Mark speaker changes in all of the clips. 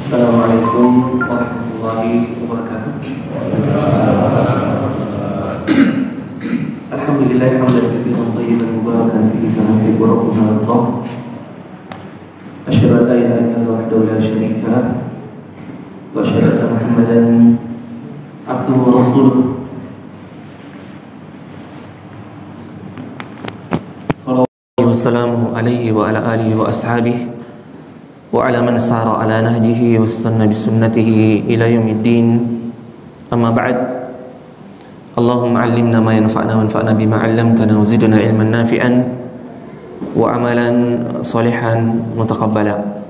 Speaker 1: Assalamualaikum warahmatullahi wabarakatuh. Alhamdulillah hamdan katsiran thayyiban mubarakan fihi kama yuhibbu rabbuna wa yardah. Asyhadu an la ilaha illallah wahdahu la syarika lah wa asyhadu anna Muhammadan abduhu wa rasuluh. Wassalamu alaihi wa ala alihi wa ashabihi wa ala man sara ala nahjihi wassanna bisunnatihi ila yaumiddin. Amma ba'd. Allahumma 'allimna ma yanfa'una wanfa'na bima 'allamtana wa zidna ilman nafi'an wa amalan salihan mutaqabbala.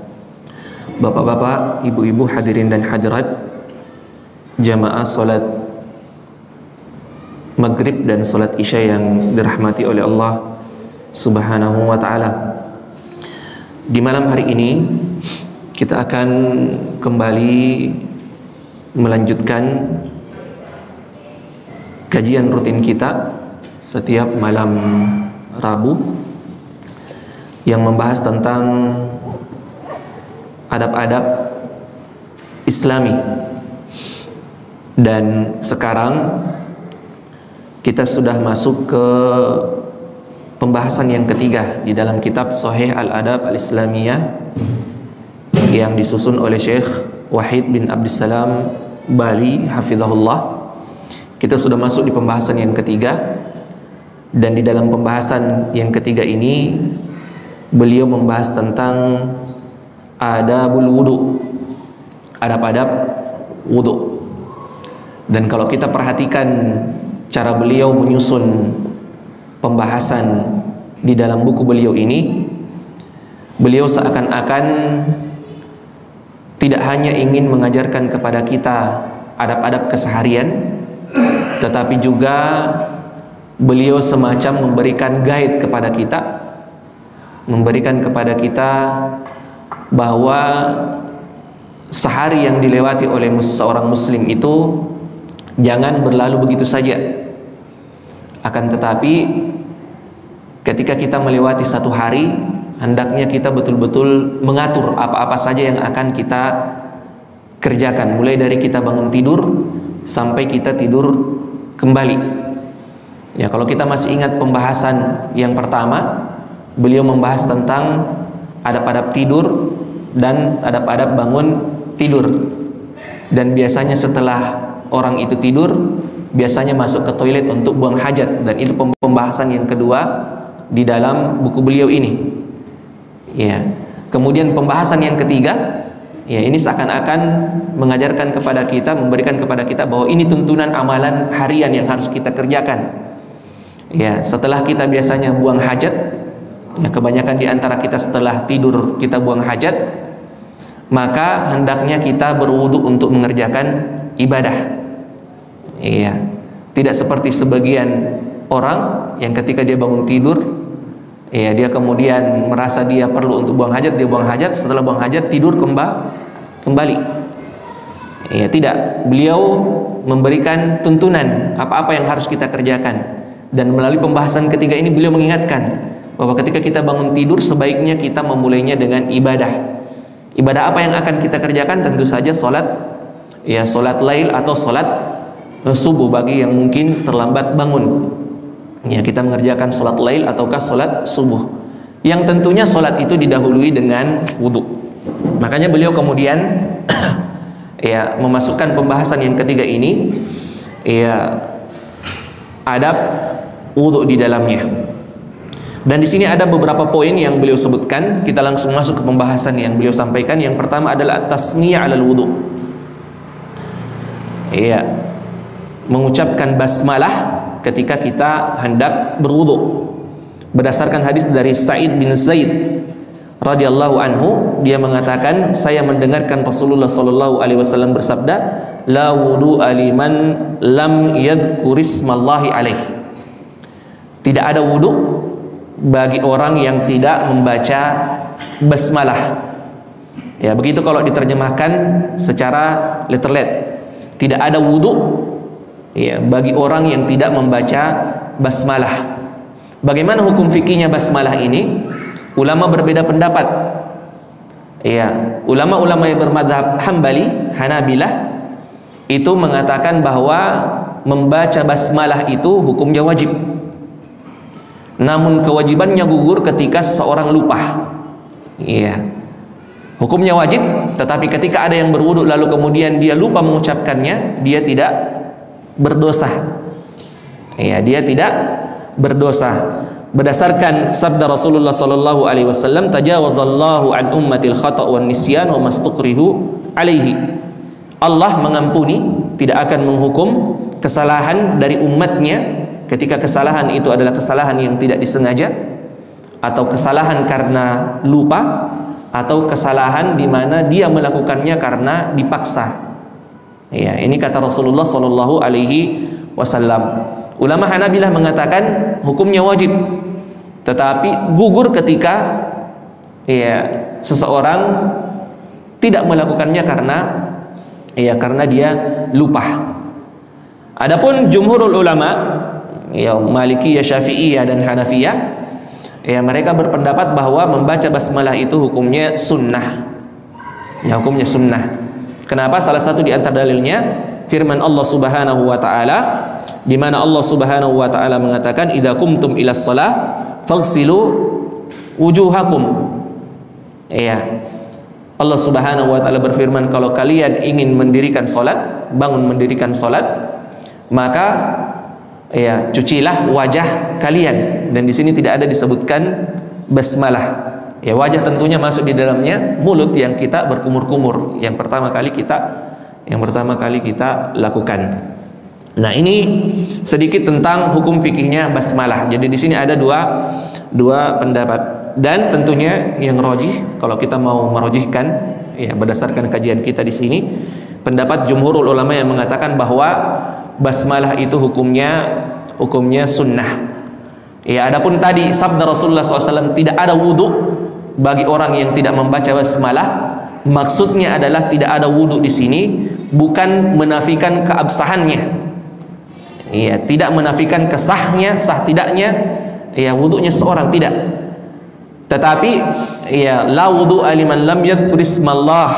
Speaker 1: Bapak-bapak, ibu-ibu, hadirin dan hadirat jamaah salat maghrib dan salat isya yang dirahmati oleh Allah Subhanahu wa ta'ala. Di malam hari ini kita akan kembali melanjutkan kajian rutin kita setiap malam Rabu yang membahas tentang adab-adab Islami. Dan sekarang kita sudah masuk ke pembahasan yang ketiga di dalam kitab Sahih Al-Adab Al-Islamiyah yang disusun oleh Syekh Wahid bin Abdissalam Bali hafizahullah. Kita sudah masuk di pembahasan yang ketiga, dan di dalam pembahasan yang ketiga ini beliau membahas tentang adabul wudu, adab-adab wudu. Dan kalau kita perhatikan cara beliau menyusun pembahasan di dalam buku beliau ini, beliau seakan-akan tidak hanya ingin mengajarkan kepada kita adab-adab keseharian, tetapi juga beliau semacam memberikan guide kepada kita, memberikan kepada kita bahwa sehari yang dilewati oleh seorang muslim itu jangan berlalu begitu saja. Akan tetapi ketika kita melewati satu hari, hendaknya kita betul-betul mengatur apa-apa saja yang akan kita kerjakan, mulai dari kita bangun tidur sampai kita tidur kembali. Ya, kalau kita masih ingat pembahasan yang pertama, beliau membahas tentang adab-adab tidur dan adab-adab bangun tidur. Dan biasanya setelah orang itu tidur, biasanya masuk ke toilet untuk buang hajat, dan itu pembahasan yang kedua di dalam buku beliau ini. Ya. Kemudian pembahasan yang ketiga, ya, ini seakan-akan mengajarkan kepada kita, memberikan kepada kita bahwa ini tuntunan amalan harian yang harus kita kerjakan. Ya, setelah kita biasanya buang hajat, ya, kebanyakan di antara kita setelah tidur kita buang hajat, maka hendaknya kita berwudu untuk mengerjakan ibadah. Iya, tidak seperti sebagian orang yang ketika dia bangun tidur, ya, dia kemudian merasa dia perlu untuk buang hajat, dia buang hajat, setelah buang hajat tidur kembali. Ya, tidak. Beliau memberikan tuntunan apa-apa yang harus kita kerjakan, dan melalui pembahasan ketiga ini beliau mengingatkan bahwa ketika kita bangun tidur sebaiknya kita memulainya dengan ibadah. Ibadah apa yang akan kita kerjakan? Tentu saja salat, ya, salat lail atau salat subuh bagi yang mungkin terlambat bangun. Ya, kita mengerjakan salat lail ataukah salat subuh, yang tentunya salat itu didahului dengan wudu. Makanya beliau kemudian ya memasukkan pembahasan yang ketiga ini, ya, adab wudu di dalamnya. Dan di sini ada beberapa poin yang beliau sebutkan. Kita langsung masuk ke pembahasan yang beliau sampaikan. Yang pertama adalah tasmiyah 'alal wudu. Iya, mengucapkan basmalah ketika kita hendak berwudu. Berdasarkan hadis dari Sa'id bin Zaid radhiyallahu anhu, dia mengatakan, saya mendengarkan Rasulullah sallallahu alaihi wasallam bersabda, la wudu'a liman lam yadhkurismallahi alaihi. Tidak ada wudu bagi orang yang tidak membaca basmalah. Ya, begitu kalau diterjemahkan secara letterlet. Tidak ada wudu, ya, bagi orang yang tidak membaca basmalah. Bagaimana hukum fikihnya basmalah ini? Ulama berbeda pendapat. Ya, ulama-ulama yang bermadzhab Hambali, Hanabilah itu mengatakan bahwa membaca basmalah itu hukumnya wajib. Namun kewajibannya gugur ketika seseorang lupa. Iya. Hukumnya wajib, tetapi ketika ada yang berwudu lalu kemudian dia lupa mengucapkannya, dia tidak berdosa. Iya, dia tidak berdosa. Berdasarkan sabda Rasulullah sallallahu alaihi wasallam, tajawazallahu an ummatil khata' wan nisyan wa mastukrihu alaihi. Allah mengampuni, tidak akan menghukum kesalahan dari umatnya ketika kesalahan itu adalah kesalahan yang tidak disengaja, atau kesalahan karena lupa, atau kesalahan di mana dia melakukannya karena dipaksa. Ya, ini kata Rasulullah sallallahu alaihi wasallam. Ulama Hanabilah mengatakan hukumnya wajib, tetapi gugur ketika seseorang tidak melakukannya karena dia lupa. Adapun jumhurul ulama, Malikiyah, Syafi'iyah dan Hanafiyah, mereka berpendapat bahwa membaca basmalah itu hukumnya sunnah. Hukumnya sunnah. Kenapa? Salah satu di antara dalilnya firman Allah Subhanahu wa taala, di mana Allah Subhanahu wa taala mengatakan, idza qumtum ilas shalah faghsilu wujuhakum. Allah Subhanahu wa taala berfirman, kalau kalian ingin mendirikan salat, bangun mendirikan salat, maka cucilah wajah kalian. Dan di sini tidak ada disebutkan basmalah. Wajah tentunya masuk di dalamnya mulut yang kita berkumur-kumur, yang pertama kali kita lakukan. Nah, ini sedikit tentang hukum fikihnya basmalah. Jadi di sini ada dua pendapat, dan tentunya yang rajih, kalau kita mau merajihkan berdasarkan kajian kita di sini, pendapat jumhurul ulama yang mengatakan bahwa basmalah itu hukumnya sunnah. Adapun tadi sabda Rasulullah SAW, tidak ada wudu bagi orang yang tidak membaca basmalah, maksudnya adalah tidak ada wudu di sini bukan menafikan keabsahannya. Tidak menafikan sah tidaknya wudunya seorang, tidak. Tetapi la wudu liman lam yadhkur ismallah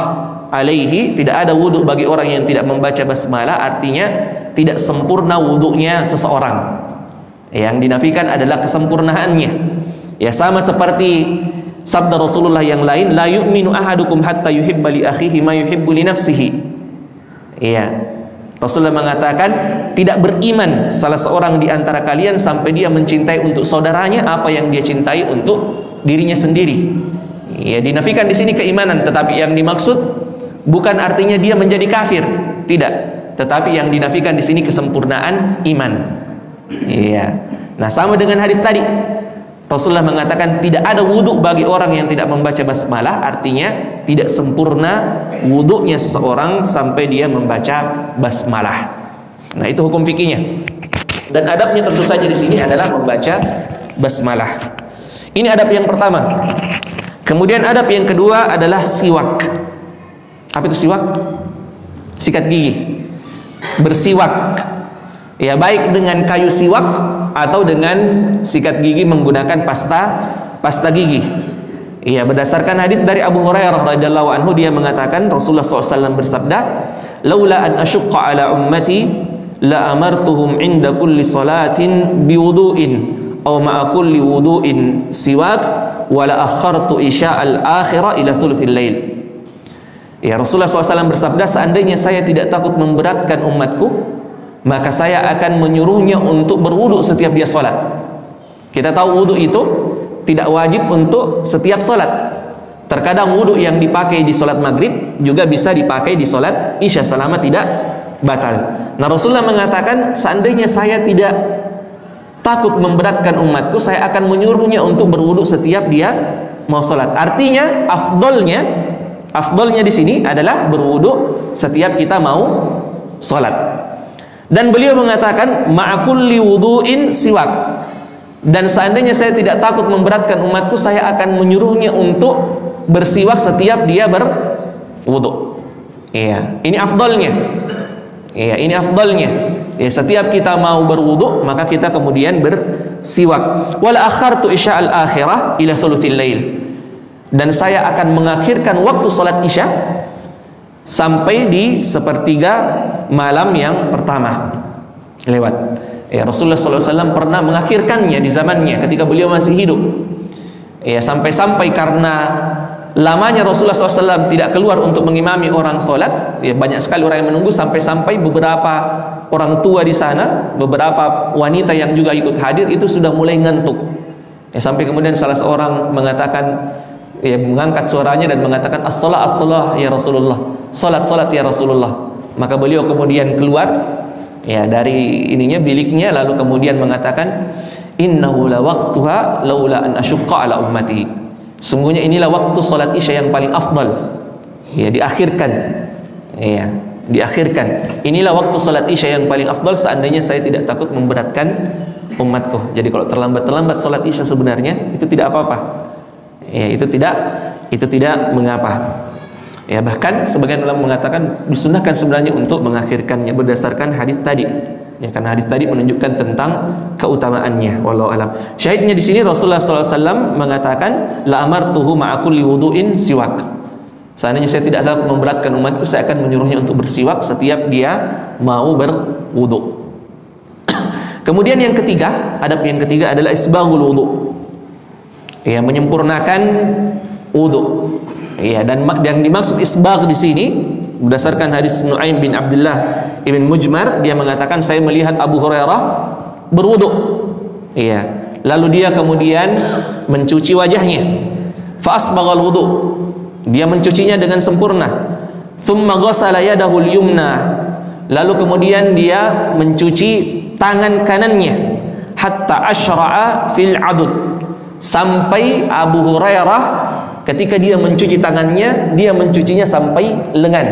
Speaker 1: alaihi, tidak ada wudu bagi orang yang tidak membaca basmalah, artinya tidak sempurna wudunya seseorang. Yang dinafikan adalah kesempurnaannya. Sama seperti sabda Rasulullah yang lain, la yu'minu ahadukum hatta yuhibba li akhihi ma yuhibbu li nafsihi. Rasulullah mengatakan, tidak beriman salah seorang di antara kalian sampai dia mencintai untuk saudaranya apa yang dia cintai untuk dirinya sendiri. Dinafikan di sini keimanan, tetapi yang dimaksud bukan artinya dia menjadi kafir, tidak. Tetapi yang dinafikan di sini kesempurnaan iman. Nah, sama dengan hadis tadi. Rasulullah mengatakan tidak ada wudhu bagi orang yang tidak membaca basmalah, artinya tidak sempurna wudhunya seseorang sampai dia membaca basmalah. Nah, itu hukum fikihnya. Dan adabnya tentu saja di sini adalah membaca basmalah. Ini adab yang pertama. Kemudian adab yang kedua adalah siwak. Apa itu siwak? Sikat gigi. Bersiwak. Baik dengan kayu siwak atau dengan sikat gigi menggunakan pasta gigi. Berdasarkan hadis dari Abu Hurairah radhiyallahu anhu, dia mengatakan Rasulullah SAW bersabda, laula an asyqa ala ummati la amartuhum inda kulli salatin biwudu'in aw ma'a kulli wudu'in siwak wa la akhartu isya'al akhirah ila thuluthil lail. Rasulullah SAW bersabda, seandainya saya tidak takut memberatkan umatku, maka saya akan menyuruhnya untuk berwudu setiap dia sholat. Kita tahu wudu itu tidak wajib untuk setiap sholat. Terkadang wudu yang dipakai di sholat maghrib juga bisa dipakai di sholat isya selama tidak batal. Nah, Rasulullah mengatakan, seandainya saya tidak takut memberatkan umatku, saya akan menyuruhnya untuk berwudu setiap dia mau sholat. Artinya afdolnya di sini adalah berwudu setiap kita mau sholat. Dan beliau mengatakan ma'akulli wudu'in siwak. Dan seandainya saya tidak takut memberatkan umatku, saya akan menyuruhnya untuk bersiwak setiap dia berwudu. Ini afdalnya. Ini afdalnya. Setiap kita mau berwudu, maka kita kemudian bersiwak. Wal akhartu isya'al akhirah ila thuluthil lail. dan saya akan mengakhirkan waktu salat Isya sampai di sepertiga malam yang pertama lewat. Ya, Rasulullah SAW pernah mengakhirkannya di zamannya ketika beliau masih hidup. Ya, sampai-sampai karena lamanya Rasulullah SAW tidak keluar untuk mengimami orang sholat, ya, banyak sekali orang yang menunggu, sampai-sampai beberapa orang tua di sana, beberapa wanita yang juga ikut hadir itu sudah mulai ngantuk. Ya, sampai kemudian salah seorang mengatakan, ya, mengangkat suaranya dan mengatakan, as-salah as-salah ya Rasulullah, salat-salat ya Rasulullah. Maka beliau kemudian keluar, ya, dari ininya, biliknya, lalu kemudian mengatakan, innahu la waqtuha laula an asyqa ala ummati. Sungguhnya inilah waktu salat Isya yang paling afdal. Ya, diakhirkan. Ya, diakhirkan. Inilah waktu salat Isya yang paling afdal seandainya saya tidak takut memberatkan umatku. Jadi kalau terlambat salat Isya sebenarnya itu tidak apa-apa. Ya, itu tidak mengapa. Ya, bahkan sebagian ulama mengatakan disunahkan sebenarnya untuk mengakhirkannya berdasarkan hadis tadi. Ya, karena hadis tadi menunjukkan tentang keutamaannya. Wallahu alam. Syahidnya di sini Rasulullah SAW mengatakan, la amartuhu ma'a kulli wudu'in siwak. Seandainya saya tidak takut memberatkan umatku, saya akan menyuruhnya untuk bersiwak setiap dia mau berwudu. Kemudian yang ketiga, adab yang ketiga adalah isbaghul wudu. Ya, menyempurnakan wudu. Ya, dan yang dimaksud isbagh di sini berdasarkan hadis Nu'aim bin Abdullah ibn Mujmar, dia mengatakan saya melihat Abu Hurairah berwudu. Iya, lalu dia kemudian mencuci wajahnya. Fa asbaghal wudu. Dia mencucinya dengan sempurna. Tsumma ghassala yadahu al-yumna. Lalu kemudian dia mencuci tangan kanannya hatta asyra'a fil adud. Sampai Abu Hurairah ketika dia mencuci tangannya, dia mencucinya sampai lengan.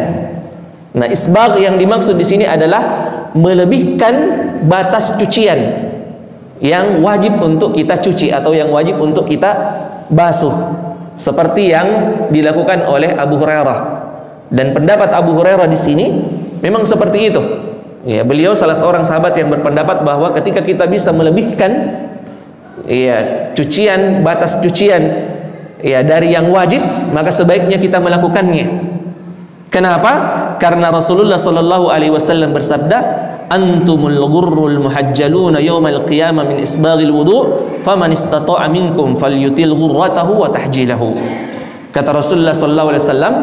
Speaker 1: Nah, isbagh yang dimaksud di sini adalah melebihkan batas cucian yang wajib untuk kita cuci atau yang wajib untuk kita basuh, seperti yang dilakukan oleh Abu Hurairah. Dan pendapat Abu Hurairah di sini memang seperti itu. Ya, beliau salah seorang sahabat yang berpendapat bahwa ketika kita bisa melebihkan, ya, cucian, batas cucian, ya, dari yang wajib, maka sebaiknya kita melakukannya. Kenapa? Karena Rasulullah sallallahu alaihi wasallam bersabda, antumul ghurrul muhajjaluna yaumal qiyamah min isbaghil wudu, faman istata'a minkum falyutil ghurratahu wa tahjilahu. Kata Rasulullah sallallahu alaihi wasallam,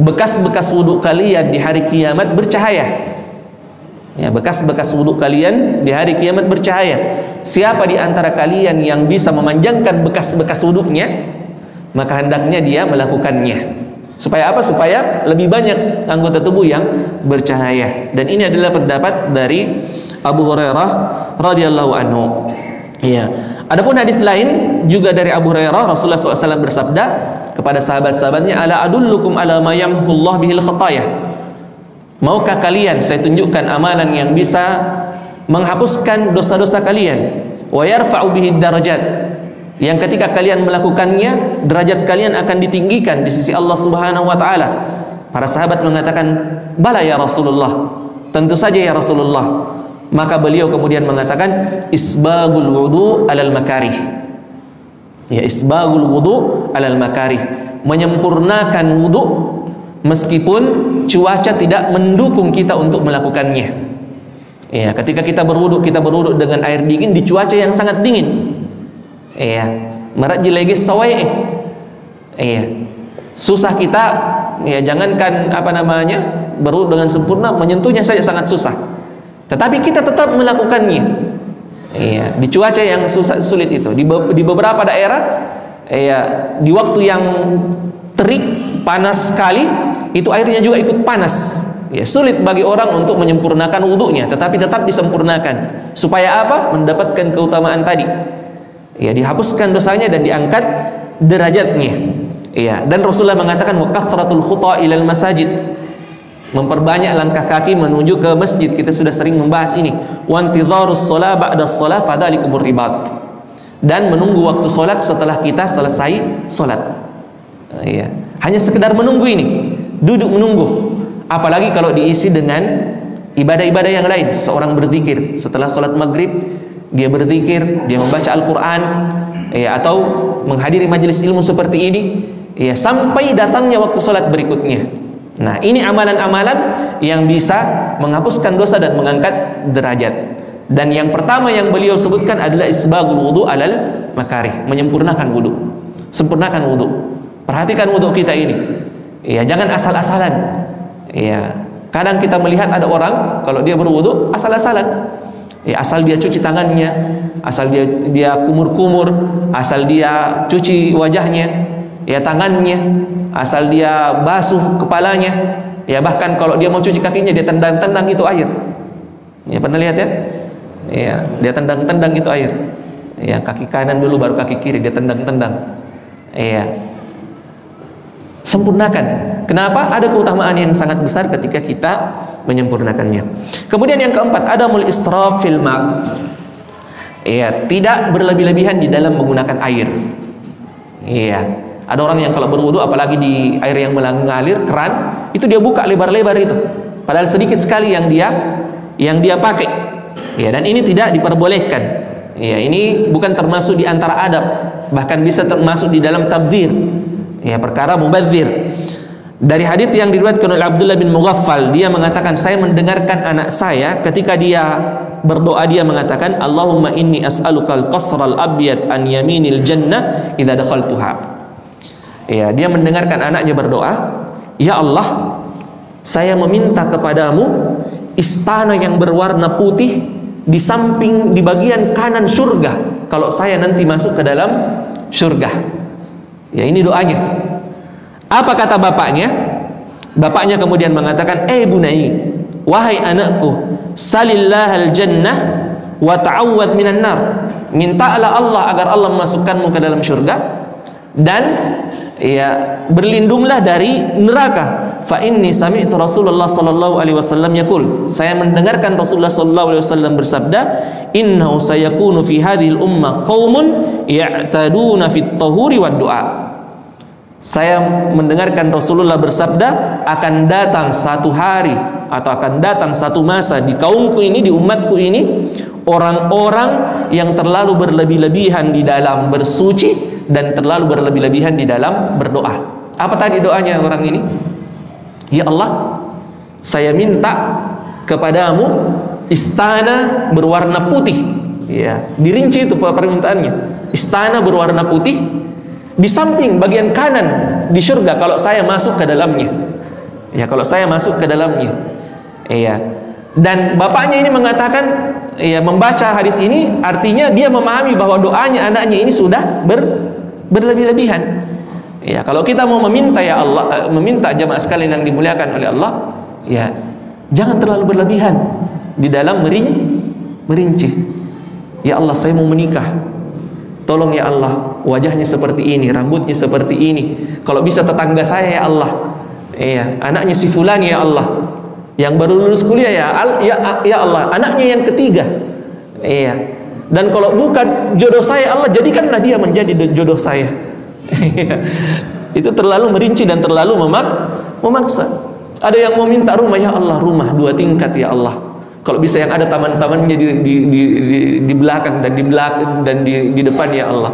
Speaker 1: bekas-bekas wudu kalian di hari kiamat bercahaya. Ya, bekas-bekas wudu kalian di hari kiamat bercahaya. Siapa di antara kalian yang bisa memanjangkan bekas-bekas wudunya, maka hendaknya dia melakukannya. Supaya apa? Supaya lebih banyak anggota tubuh yang bercahaya. Dan ini adalah pendapat dari Abu Hurairah radhiyallahu anhu. Iya. Adapun hadis lain juga dari Abu Hurairah, Rasulullah SAW bersabda kepada sahabat-sahabatnya, ala adullukum ala ma yamhullah bihil khataya. Maukah kalian saya tunjukkan amalan yang bisa menghapuskan dosa-dosa kalian, wa yarfa'u bihi darajat, yang ketika kalian melakukannya derajat kalian akan ditinggikan di sisi Allah Subhanahu wa taala. Para sahabat mengatakan, "Bala ya Rasulullah." Tentu saja ya Rasulullah. Maka beliau kemudian mengatakan, "Isbagul wudu alal makarih." Ya, isbagul wudu alal makarih, menyempurnakan wudu meskipun cuaca tidak mendukung kita untuk melakukannya. Ya, ketika kita berwudu dengan air dingin di cuaca yang sangat dingin. Iya, marajil lagi sawai. Iya, susah kita, ya, jangankan berwudu dengan sempurna, menyentuhnya saja sangat susah. Tetapi kita tetap melakukannya. Iya, di cuaca yang sulit itu, di beberapa daerah, iya, di waktu yang terik, panas sekali, itu airnya juga ikut panas. Ya, sulit bagi orang untuk menyempurnakan wudunya, tetapi tetap disempurnakan. Supaya apa? Mendapatkan keutamaan tadi. Ya, dihapuskan dosanya dan diangkat derajatnya. Ya, dan Rasulullah mengatakan, wa kathratul khuta ilal masajid, memperbanyak langkah kaki menuju ke masjid. Kita sudah sering membahas ini. Wa intidharus shalah ba'da shalah fadzalikumur ribat, dan menunggu waktu salat setelah kita selesai salat. Ya, hanya sekedar menunggu ini, duduk menunggu. Apalagi kalau diisi dengan ibadah-ibadah yang lain. Seorang berzikir setelah salat maghrib, dia berzikir, dia membaca Al-Quran, ya, atau menghadiri majelis ilmu seperti ini, ya, sampai datangnya waktu sholat berikutnya. Nah, ini amalan-amalan yang bisa menghapuskan dosa dan mengangkat derajat. Dan yang pertama yang beliau sebutkan adalah isbagul wudu alal makarih, menyempurnakan wudu. Sempurnakan wudu. Perhatikan wudu kita ini. Ya, jangan asal-asalan. Ya, kadang kita melihat ada orang kalau dia berwudu asal-asalan. Ya, asal dia cuci tangannya, asal dia kumur-kumur, asal dia cuci wajahnya, ya tangannya, asal dia basuh kepalanya, ya bahkan kalau dia mau cuci kakinya dia tendang-tendang itu air. Ya, pernah lihat ya? Ya, dia tendang-tendang itu air. Ya, kaki kanan dulu baru kaki kiri dia tendang-tendang. Ya. Sempurnakan. Kenapa? Ada keutamaan yang sangat besar ketika kita menyempurnakannya. Kemudian yang keempat, adamul israf fil ma'. Ya, tidak berlebih-lebihan di dalam menggunakan air. Iya. Ada orang yang kalau berwudu apalagi di air yang mengalir keran, itu dia buka lebar-lebar itu. Padahal sedikit sekali yang dia pakai. Ya, dan ini tidak diperbolehkan. Ya, ini bukan termasuk di antara adab, bahkan bisa termasuk di dalam tabdzir. Ya, perkara mubadzir. Dari hadis yang diriwayatkan oleh Abdullah bin Mughaffal, dia mengatakan, saya mendengarkan anak saya ketika dia berdoa, dia mengatakan, Allahumma inni as'alukal qasral abyad an yaminil jannah idza dakhaltuha. Ya, dia mendengarkan anaknya berdoa, ya Allah, saya meminta kepadamu istana yang berwarna putih di samping, di bagian kanan surga kalau saya nanti masuk ke dalam surga. Ya, ini doanya. Apa kata bapaknya? Bapaknya kemudian mengatakan, bunai, wahai anakku, salillahal jannah wa ta'awwad minan nar. Mintalah Allah agar Allah memasukkanmu ke dalam surga, dan ya berlindunglah dari neraka. Fa inni sami'tu Rasulullah sallallahu alaihi wasallam yaqul, saya mendengarkan Rasulullah sallallahu alaihi wasallam bersabda, innahu sayakunu fi hadhil ummah qaumun ya'taduna fit tahuri wad du'a. Saya mendengarkan Rasulullah bersabda, akan datang satu hari atau akan datang satu masa di kaumku ini, di umatku ini, orang-orang yang terlalu berlebih-lebihan di dalam bersuci dan terlalu berlebih-lebihan di dalam berdoa. Apa tadi doanya orang ini? Ya Allah, saya minta kepadamu istana berwarna putih. Ya, dirinci itu permintaannya. Istana berwarna putih di samping bagian kanan di surga kalau saya masuk ke dalamnya. Ya, kalau saya masuk ke dalamnya. Iya. Dan bapaknya ini mengatakan, ya, membaca hadis ini artinya dia memahami bahwa doanya anaknya ini sudah berlebih-lebihan. Ya, kalau kita mau meminta, ya Allah, meminta jamaah sekalian yang dimuliakan oleh Allah, ya jangan terlalu berlebihan di dalam merinci. Ya Allah, saya mau menikah. Tolong ya Allah, wajahnya seperti ini, rambutnya seperti ini. Kalau bisa tetangga saya ya Allah. Iya, anaknya si fulan ya Allah. Yang baru lulus kuliah ya Allah, anaknya yang ketiga. Iya. Dan kalau bukan jodoh saya, Allah jadikanlah dia menjadi jodoh saya. Itu terlalu merinci dan terlalu memaksa. Ada yang mau minta rumah, ya Allah, rumah 2 tingkat ya Allah. Kalau bisa yang ada taman-tamannya di belakang dan di depan ya Allah.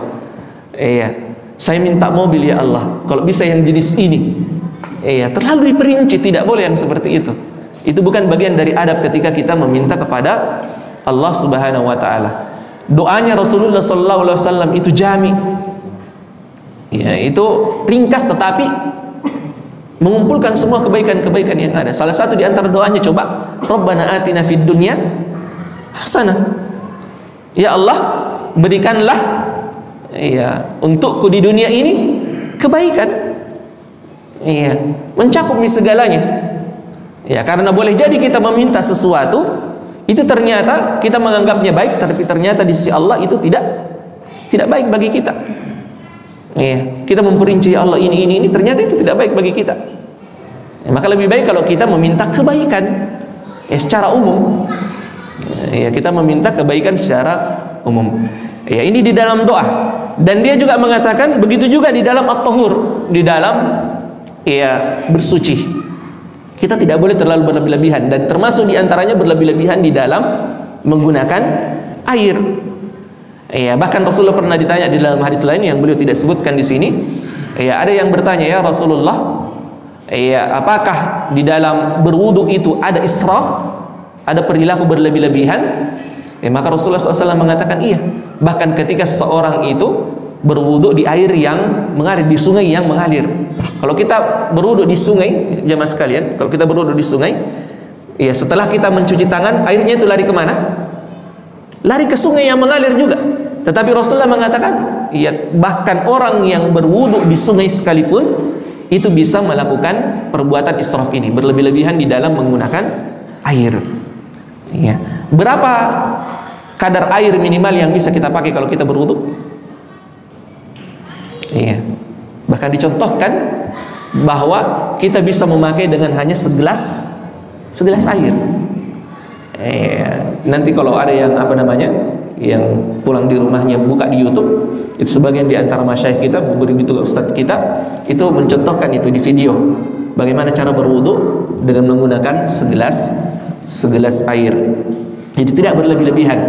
Speaker 1: Iya. Saya minta mobil ya Allah. Kalau bisa yang jenis ini. Iya, terlalu diperinci, tidak boleh yang seperti itu. Itu bukan bagian dari adab ketika kita meminta kepada Allah Subhanahu wa taala. Doanya Rasulullah sallallahu alaihi wasallam itu jami. Ya, itu ringkas tetapi mengumpulkan semua kebaikan-kebaikan yang ada. Salah satu di antara doanya, coba, Rabbana atina fid dunya hasanah. Ya Allah, berikanlah ya untukku di dunia ini kebaikan. Iya, mencakup segalanya. Ya, karena boleh jadi kita meminta sesuatu itu ternyata kita menganggapnya baik, tapi ternyata di sisi Allah itu tidak baik bagi kita. Ya, kita memperinci, ya Allah ini ternyata itu tidak baik bagi kita. Ya, maka lebih baik kalau kita meminta kebaikan ya, secara umum. Ya, kita meminta kebaikan secara umum. Ya, ini di dalam doa. Dan dia juga mengatakan begitu juga di dalam at-tahur, di dalam ya bersuci. Kita tidak boleh terlalu berlebih-lebihan, dan termasuk diantaranya berlebih-lebihan di dalam menggunakan air. Ya, bahkan Rasulullah pernah ditanya di dalam hadis lain yang beliau tidak sebutkan di sini, Ya, ada yang bertanya, ya Rasulullah, ya, apakah di dalam berwudu itu ada israf, ada perilaku berlebih-lebihan? Ya, maka Rasulullah SAW mengatakan iya. Bahkan ketika seseorang itu berwudu di air yang mengalir, di sungai yang mengalir. Kalau kita berwudu di sungai, jamaah sekalian, kalau kita berwudu di sungai, ya setelah kita mencuci tangan, airnya itu lari kemana? Lari ke sungai yang mengalir juga. Tetapi Rasulullah mengatakan, ya, bahkan orang yang berwudu di sungai sekalipun itu bisa melakukan perbuatan israf ini, berlebih-lebihan di dalam menggunakan air. Ya. Berapa kadar air minimal yang bisa kita pakai kalau kita berwudu? Iya. Bahkan dicontohkan bahwa kita bisa memakai dengan hanya segelas air. Nanti kalau ada yang yang pulang di rumahnya buka di YouTube, itu sebagian di antara masyayikh kita, begitu ustadz kita, itu mencontohkan itu di video, bagaimana cara berwudu dengan menggunakan segelas air. Jadi tidak berlebih-lebihan.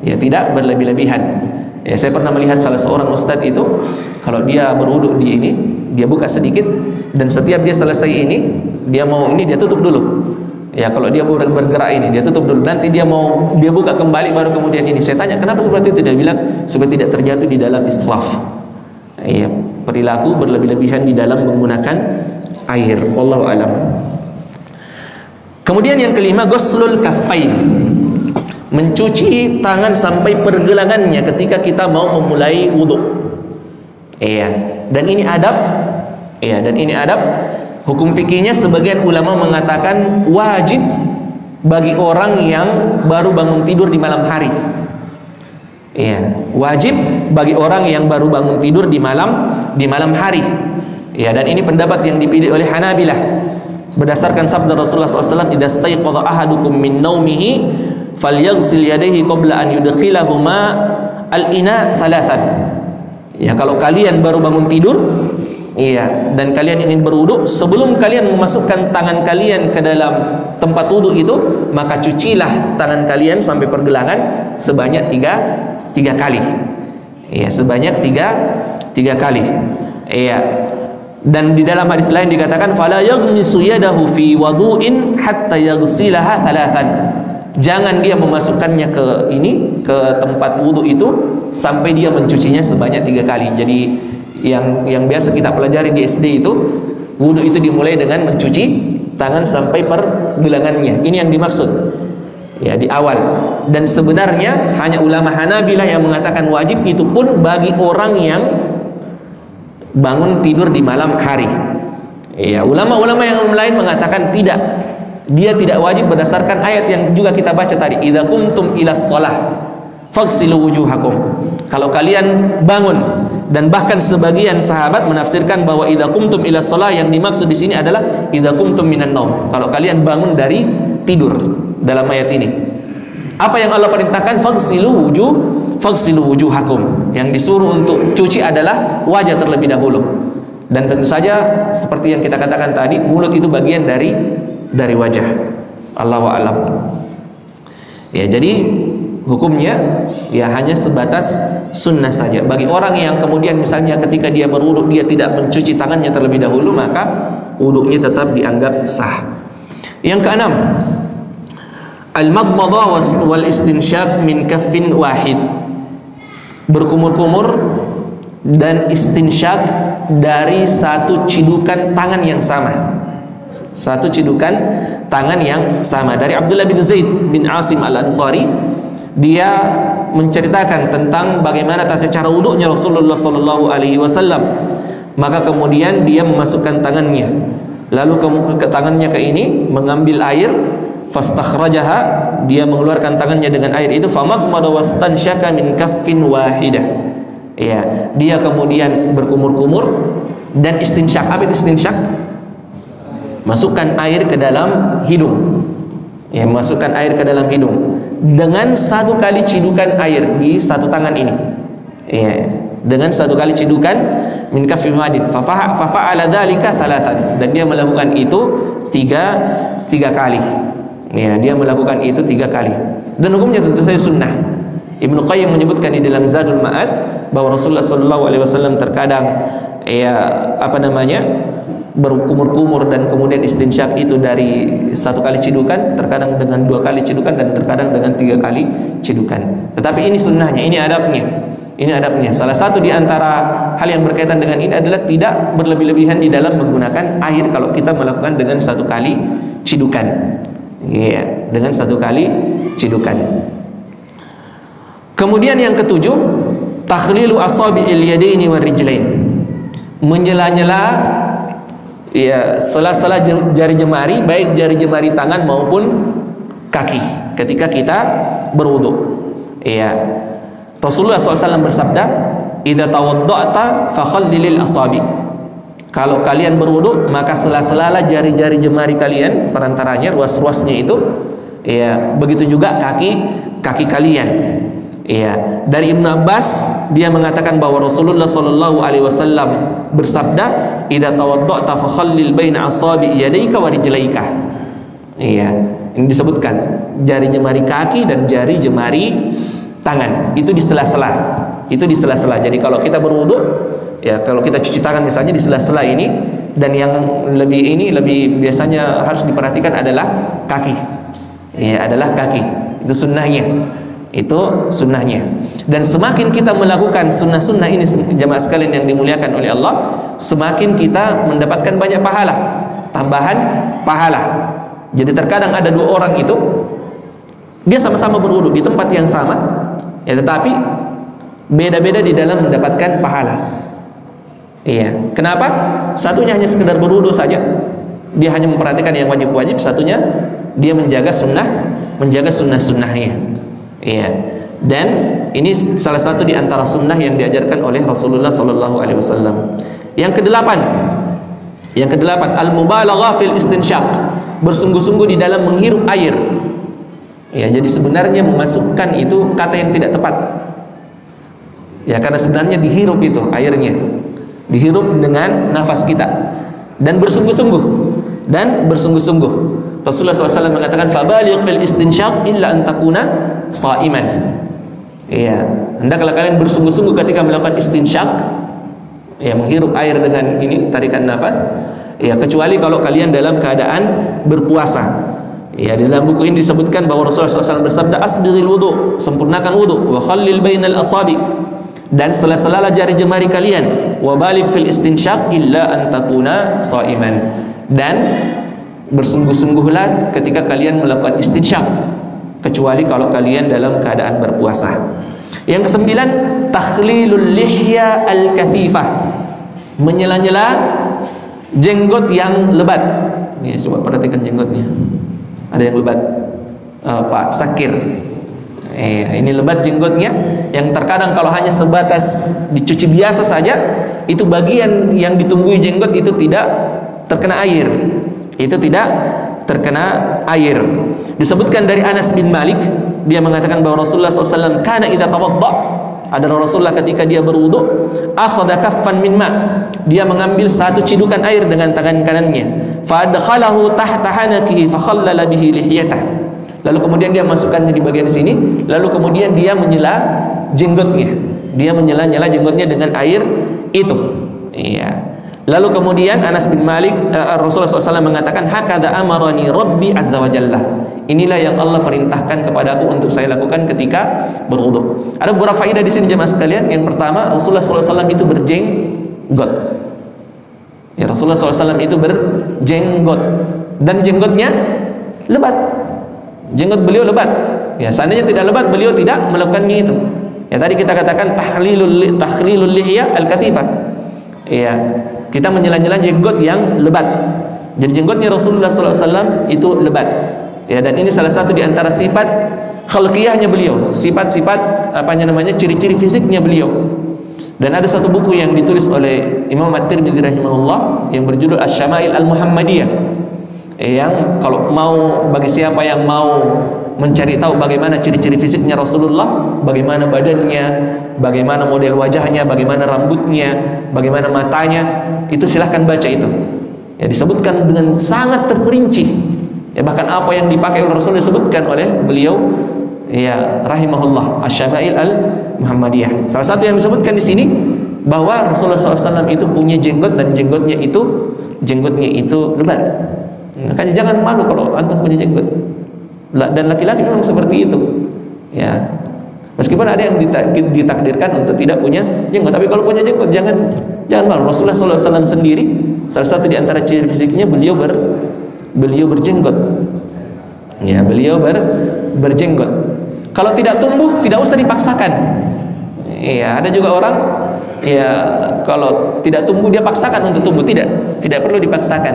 Speaker 1: Ya, tidak berlebih-lebihan. Ya, saya pernah melihat salah seorang ustadz itu, kalau dia berwudu di ini, dia buka sedikit, dan setiap dia selesai ini, dia tutup dulu. Ya, kalau dia bergerak ini, dia tutup dulu. Nanti dia buka kembali, baru kemudian ini. Saya tanya, kenapa seperti itu? Dia bilang, supaya tidak terjatuh di dalam israf. Ya, perilaku berlebih-lebihan di dalam menggunakan air. Wallahu a'lam. Kemudian yang kelima, ghuslul kaffain. Mencuci tangan sampai pergelangannya ketika kita mau memulai wudu. Iya, dan ini adab. Iya, dan ini adab. Hukum fikihnya sebagian ulama mengatakan wajib bagi orang yang baru bangun tidur di malam hari. Iya, wajib bagi orang yang baru bangun tidur di malam hari. Iya, dan ini pendapat yang dipilih oleh Hanabilah berdasarkan sabda Rasulullah SAW, "Idza staiqadha ahadukum min naumihi falyaghsil yadayhi qabla an yudkhilahuma al-ina thalathan." Ya, kalau kalian baru bangun tidur, iya, dan kalian ingin berwudu, sebelum kalian memasukkan tangan kalian ke dalam tempat wudu itu, maka cucilah tangan kalian sampai pergelangan sebanyak tiga kali. Iya, sebanyak tiga kali. Iya. Dan di dalam hadis lain dikatakan, "Fala yaghmisu yadahu fi wudu'in hatta yaghsilaha thalathan." Jangan dia memasukkannya ke tempat wudu itu sampai dia mencucinya sebanyak 3 kali. Jadi yang biasa kita pelajari di SD itu, wudu itu dimulai dengan mencuci tangan sampai pergelangannya. Ini yang dimaksud ya di awal. Dan sebenarnya hanya ulama Hanabilah yang mengatakan wajib, itu pun bagi orang yang bangun tidur di malam hari. Ya, ulama-ulama yang lain mengatakan tidak. Dia tidak wajib berdasarkan ayat yang juga kita baca tadi, idza qumtum ilas shalah faghsilu wujuhakum. Kalau kalian bangun, dan bahkan sebagian sahabat menafsirkan bahwa idza qumtum ilas shalah yang dimaksud di sini adalah idza qumtum minan naum. Kalau kalian bangun dari tidur dalam ayat ini. Apa yang Allah perintahkan? Faghsilu wujuhakum. Yang disuruh untuk cuci adalah wajah terlebih dahulu. Dan tentu saja seperti yang kita katakan tadi, mulut itu bagian dari wajah. Allahu a'lam. Ya, jadi hukumnya ya hanya sebatas sunnah saja. Bagi orang yang kemudian misalnya ketika dia berwudu dia tidak mencuci tangannya terlebih dahulu, maka wudunya tetap dianggap sah. Yang keenam, al-madmadah wal istinsyaq min kaffin wahid. Berkumur-kumur dan istinsyaq dari satu cidukan tangan yang sama. Satu cidukan tangan yang sama. Dari Abdullah bin Zaid bin Asim al-Ansari, dia menceritakan tentang bagaimana tata cara wudunya Rasulullah SAW. Maka kemudian dia memasukkan tangannya, lalu ke tangannya ke ini mengambil air, fastakhrajaha, dia mengeluarkan tangannya dengan air itu, famadmada wastansyaka min kaffin wahidah. Ya, dia kemudian berkumur-kumur dan istinsyak. Apa itu istinsyak? Masukkan air ke dalam hidung. Ya, masukkan air ke dalam hidung dengan satu kali cidukan air di satu tangan ini. Ya, dengan satu kali cidukan min kaffin wahid. Fafa'ala dzalika thalathan, dan dia melakukan itu tiga kali. Ya, dia melakukan itu 3 kali. Dan hukumnya tentu saja sunnah. Ibnu Qayyim menyebutkan di dalam Zadul Ma'ad bahwa Rasulullah SAW terkadang berkumur-kumur dan kemudian istinsyak itu dari 1 kali cidukan, terkadang dengan 2 kali cidukan, dan terkadang dengan 3 kali cidukan. Tetapi ini sunnahnya, ini adabnya. Ini adabnya. Salah satu di antara hal yang berkaitan dengan ini adalah tidak berlebih-lebihan di dalam menggunakan air kalau kita melakukan dengan 1 kali cidukan. Iya, dengan 1 kali cidukan. Kemudian yang ketujuh, takhlilu asabi'il yadaini war rijlain. Menyela-nyela ya sela-sela jari jemari, baik jari jemari tangan maupun kaki ketika kita berwudu. Iya. Rasulullah SAW bersabda, "Idza tawadda'ta fakhallilil asabi." Kalau kalian berwudu, maka sela-sela jari-jari jemari kalian, perantaranya ruas-ruasnya itu, ya, begitu juga kaki kalian. Ya, dari Ibnu Abbas dia mengatakan bahwa Rasulullah SAW bersabda, "Idza tawadda'ta fakhallil baina asabi yadayka wa rijlaika." Iya, ini disebutkan jari jemari kaki dan jari jemari tangan itu di sela-sela. Itu di sela-sela. Jadi kalau kita berwudu, ya kalau kita cuci tangan misalnya di sela-sela ini, dan yang lebih biasanya harus diperhatikan adalah kaki. Ya, adalah kaki. Itu sunnahnya. Itu sunnahnya. Dan semakin kita melakukan sunnah-sunnah ini, jamaah sekalian yang dimuliakan oleh Allah, semakin kita mendapatkan banyak pahala, tambahan pahala. Jadi terkadang ada 2 orang itu dia sama-sama berwudu di tempat yang sama, ya, tetapi beda-beda di dalam mendapatkan pahala. Iya. Kenapa? Satunya hanya sekedar berwudu saja, dia hanya memperhatikan yang wajib-wajib. Satunya dia menjaga sunnah-sunnahnya. Iya. Dan ini salah satu di antara sunnah yang diajarkan oleh Rasulullah SAW. Yang kedelapan, al-mubalaghah fil istinsyaq, bersungguh-sungguh di dalam menghirup air. Ya, jadi sebenarnya memasukkan itu kata yang tidak tepat. Ya, karena sebenarnya dihirup itu airnya. Dihirup dengan nafas kita dan bersungguh-sungguh. Rasulullah SAW mengatakan, "Fabaligh fil istinsyaq illa an takuna sha'iman." Ya, hendaklah kalian bersungguh-sungguh ketika melakukan istinsyak, ya, menghirup air dengan ini tarikan nafas, ya, kecuali kalau kalian dalam keadaan berpuasa. Ya, dalam buku ini disebutkan bahwa Rasulullah SAW bersabda, "Asbighil wudu", sempurnakan wudu, "wa khallil bainal asabi", dan sela-sela jari jemari kalian, "wa baligh fil istinsyaq illa an takuna sha'iman", dan bersungguh-sungguhlah ketika kalian melakukan istinsyak, kecuali kalau kalian dalam keadaan berpuasa. Yang ke-9, takhlilul lihya al-kathifah, menyela-nyela jenggot yang lebat. Ya, coba perhatikan jenggotnya. Ada yang lebat, Pak Sakir. Ini lebat jenggotnya, yang terkadang kalau hanya sebatas dicuci biasa saja, itu bagian yang ditumbuhi jenggot itu tidak terkena air. Itu tidak terkena air. Disebutkan dari Anas bin Malik, dia mengatakan bahwa Rasulullah SAW kana idza tawadda, adalah Rasulullah ketika dia berwudu, akhadha kaffan min ma, dia mengambil 1 cidukan air dengan tangan kanannya, fa adkhalahu tahta hanakihi fa khallala bihi lihyatah, lalu kemudian dia masukkannya di bagian sini, lalu kemudian dia menyela jenggotnya, dia menyela-nyela jenggotnya dengan air itu. Iya. Lalu kemudian Anas bin Malik, Rasulullah SAW mengatakan, hakadha amarani Rabbi azza wa jalla, inilah yang Allah perintahkan kepadaku untuk saya lakukan ketika berwudu. Ada beberapa faedah di sini jemaah sekalian. Yang pertama, Rasulullah SAW itu berjenggot. Ya, Rasulullah SAW itu berjenggot, dan jenggotnya lebat. Jenggot beliau lebat. Ya, seandainya tidak lebat, beliau tidak melakukannya itu. Ya, tadi kita katakan takhlilul lihya al-kathifah. Ya, kita menyela-nyela jenggot yang lebat. Jadi jenggotnya Rasulullah SAW itu lebat. Ya, dan ini salah satu di antara sifat khalqiyahnya beliau, sifat-sifat ciri-ciri fisiknya beliau. Dan ada satu buku yang ditulis oleh Imam At-Tirmidzi rahimahullah yang berjudul Asy-Syama'il Al-Muhammadiyah. Yang kalau mau, bagi siapa yang mau mencari tahu bagaimana ciri-ciri fisiknya Rasulullah, bagaimana badannya, bagaimana model wajahnya, bagaimana rambutnya, bagaimana matanya, itu silahkan baca itu. Ya, disebutkan dengan sangat terperinci. Ya, bahkan apa yang dipakai oleh Rasul disebutkan oleh beliau ya rahimahullah Asy-Syama'il Al-Muhammadiyah. Salah satu yang disebutkan di sini bahwa Rasulullah SAW itu punya jenggot dan jenggotnya itu lebat. Makanya jangan malu kalau antum punya jenggot. Dan laki-laki memang seperti itu. Ya. Meskipun ada yang ditakdirkan untuk tidak punya jenggot, tapi kalau punya jenggot jangan malu. Rasulullah SAW sendiri salah satu di antara ciri fisiknya beliau berjenggot. Ya, beliau berjenggot. Kalau tidak tumbuh tidak usah dipaksakan. Ya, ada juga orang ya kalau tidak tumbuh dia paksakan untuk tumbuh, tidak perlu dipaksakan.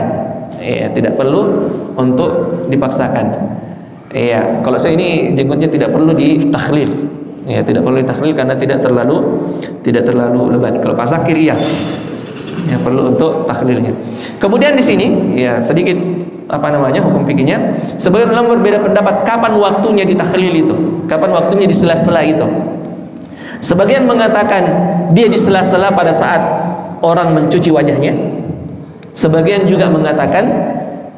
Speaker 1: Ya, tidak perlu untuk dipaksakan. Ya, kalau saya ini jenggotnya tidak perlu ditakhlil. Ya, tidak perlu ditakhlil karena tidak terlalu lebat. Kalau Pak Zakir iya. Ya, perlu untuk takhlilnya. Kemudian di sini ya sedikit hukum fikihnya. Sebagian ulama berbeda pendapat kapan waktunya ditakhlil itu, kapan waktunya di sela-sela itu. Sebagian mengatakan dia di sela-sela pada saat orang mencuci wajahnya. Sebagian juga mengatakan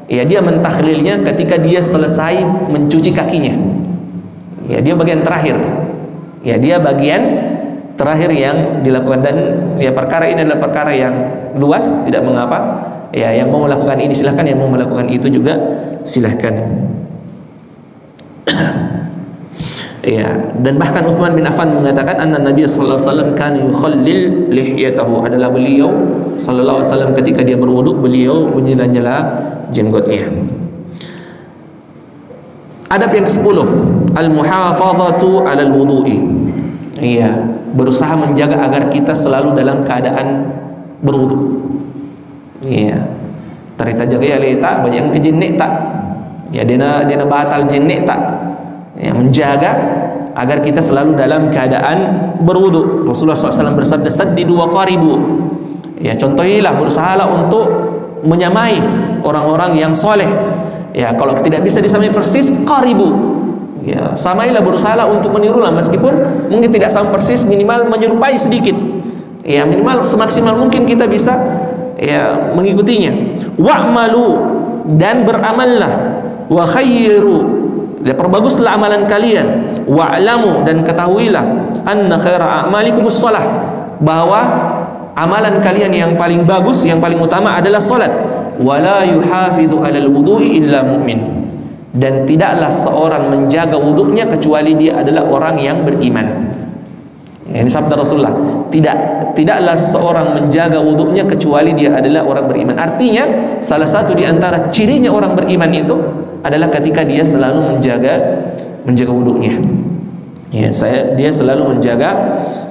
Speaker 1: ya dia mentakhlilnya ketika dia selesai mencuci kakinya. Ya, dia bagian terakhir. Ya, dia bagian terakhir yang dilakukan, dan ya perkara ini adalah perkara yang luas, tidak mengapa. Ya, yang mau melakukan ini silahkan, yang mau melakukan itu juga silahkan. Ya, dan bahkan Utsman bin Affan mengatakan anna Nabi sallallahu alaihi wasallam kana yukhallil lihyatahu, adalah beliau sallallahu alaihi wasallam ketika dia berwudu beliau menyela-nyela jenggotnya. Adab yang ke-10, al-muhafazatu 'alal wudu'i. Iya, berusaha menjaga agar kita selalu dalam keadaan berwudu. Iya. Tarita jaga ya leta banyak kejenik tak. Ya dena batal jenik tak. Ya, menjaga agar kita selalu dalam keadaan berwudu. Rasulullah SAW bersabda saddidu wa qaribu. Ya, contohilah, berusahalah untuk menyamai orang-orang yang soleh. Ya, kalau tidak bisa disamai persis, qaribu. Ya, samailah, berusahalah untuk menirulah, meskipun mungkin tidak sama persis, minimal menyerupai sedikit. Ya, minimal semaksimal mungkin kita bisa ya mengikutinya. Wa'malu, dan beramallah, wa khairu, dan perbaguslah amalan kalian. Wa'lamu, dan ketahuilah anna khaira a'malikumus shalah, bahwa amalan kalian yang paling bagus, yang paling utama adalah salat. Wala yuhafidhu 'alal wudu'i illa mu'min, dan tidaklah seorang menjaga wudunya kecuali dia adalah orang yang beriman. Ini sabda Rasulullah. Tidaklah seorang menjaga wudunya kecuali dia adalah orang beriman. Artinya salah satu di antara cirinya orang beriman itu adalah ketika dia selalu menjaga wudunya. Ya, dia selalu